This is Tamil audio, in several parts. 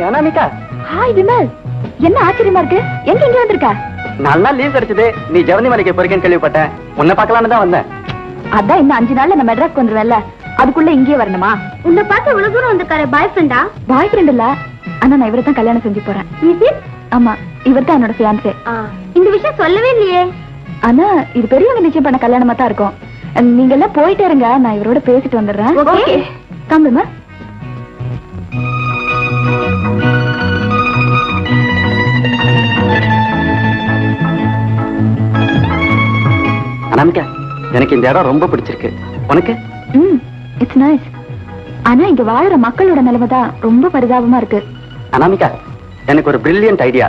அனாமிகா. ஹாய் விமல். என்ன ஆச்சரியமா இருக்கு? எங்க இங்க வந்திருக்க? 4 நாள் லீவ் கிடைச்சது. நீ ஜெவனி மலைக்கு போறீங்கன்னு கேள்விப்பட்டேன். உன்னை பார்க்கலான்னு தான் வந்தேன். அதான் இன்னும் 5 நாள்ல நான் மெட்ராஸ்க்கு வந்துருவேன்ல, அதுக்குள்ள இங்கேயே வரணுமா? உன்னை பார்த்து இவ்வளவு தூரம் வந்திருக்காரு. பாய் ஃப்ரெண்டா? பாய் ஃப்ரெண்ட் இல்ல, ஆனா நான் இவரை தான் கல்யாணம் செஞ்சு போறேன். ஆமா, இவர் தான் என்னோட ஃபியான்சே. இந்த விஷயம் சொல்லவே இல்லையே. ஆனா இது பெரியவங்க நிச்சயம் பண்ண கல்யாணமா தான் இருக்கும். நீங்க எல்லாம் போயிட்டே இருங்க, நான் இவரோட பேசிட்டு வந்துடுறேன். ஓகே கம்புமா. அனாமிகா, எனக்கு இந்த இடம் ரொம்ப பிடிச்சிருக்கு. உனக்கு? It's nice. ஆனா இங்க வாழுற மக்களோட நிலைமை தான் ரொம்ப பரிதாபமா இருக்கு. அனாமிகா, எனக்கு ஒரு பிரில்லியன்ட் ஐடியா.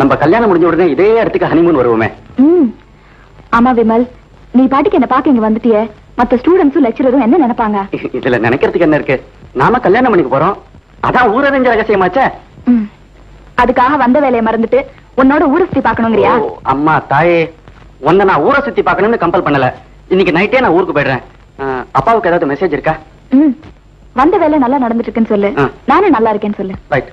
நம்ம கல்யாணம் முடிஞ்ச உடனே இதே இடத்துக்கு ஹனிமூன் வருவோமே. ஆமா விமல், நீ பாட்டுக்கு என்ன பாக்க இங்க வந்துட்டியே, மத்த ஸ்டூடெண்ட்ஸும் லெக்சரரும் என்ன நினைப்பாங்க? இதுல நினைக்கிறதுக்கு என்ன இருக்கு? நாம கல்யாணம் பண்ணிக்க போறோம். அதான் ஊரறிஞ்ச ரகசியமாச்சே. அதுக்காக வந்த வேலையை மறந்துட்டு உன்னோட ஊரை சுத்தி பாக்கணுங்கிறியா? அம்மா தாயே, உன்னை நான் ஊரை சுத்தி பாக்கணும்னு கம்பல் பண்ணல. இன்னைக்கு நைட்டே நான் ஊருக்கு போயிடுறேன். அப்பாவுக்கு ஏதாவது மெசேஜ் இருக்கா? வந்த வேலை நல்லா நடந்துட்டு இருக்குன்னு சொல்லு. நானும் நல்லா இருக்கேன்னு சொல்லு. ரைட்.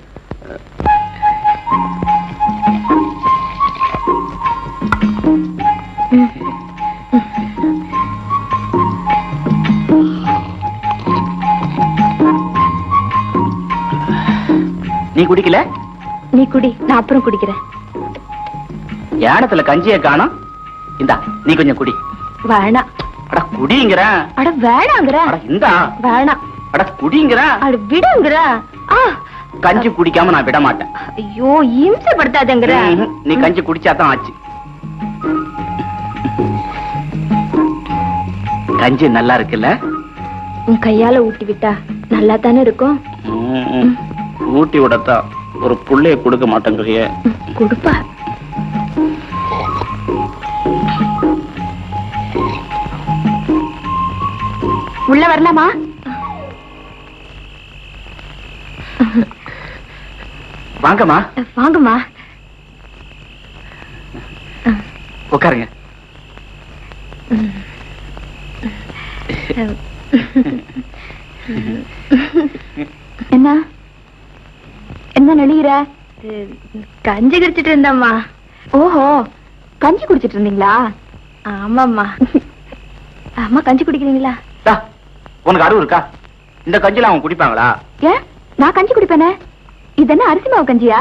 நீ குடிக்கல? நீ குடி, நான் அப்புறம் குடிக்கிறேன். யானத்துல கஞ்சியை காணோம். இந்தா நீ கொஞ்சம் குடி. வேணாம். அட குடிங்கற. அட வேணாங்கற. அட இந்தா. வேணாம். அட குடிங்கற. அட விடுங்கற. கஞ்சி குடிக்காம நான் விட மாட்டேன். ஐயோ இம்சப்படுத்தாதங்கற. நீ கஞ்சி குடிச்சா தான் ஆச்சு. கஞ்சி நல்லா இருக்குல்ல? உன் கையால ஊட்டி விட்டா நல்லா தானே இருக்கும். ஊட்டி விடத்தா ஒரு புள்ளைய கொடுக்க மாட்டேங்கிறிய. கொடுப்பா. உள்ள வரலாமா? வாங்கம்மா. வாங்கம்மா. உட்காருங்க. என்ன என்ன நெளிகிற? கஞ்சி குடிச்சிட்டு இருந்தம்மா. ஓஹோ, கஞ்சி குடிச்சிட்டு இருந்தீங்களா? ஆமாம்மா. அம்மா கஞ்சி குடிக்கிறீங்களா? உனக்கு அறிவு இருக்கா? இந்த கஞ்சில அவங்க குடிப்பாங்களா? ஏன் நான் கஞ்சி குடிப்பேனே. இது என்ன அரிசி மாவு கஞ்சியா?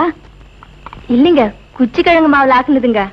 இல்லைங்க, குச்சி கிழங்கு மாவுல ஆக்குனதுங்க.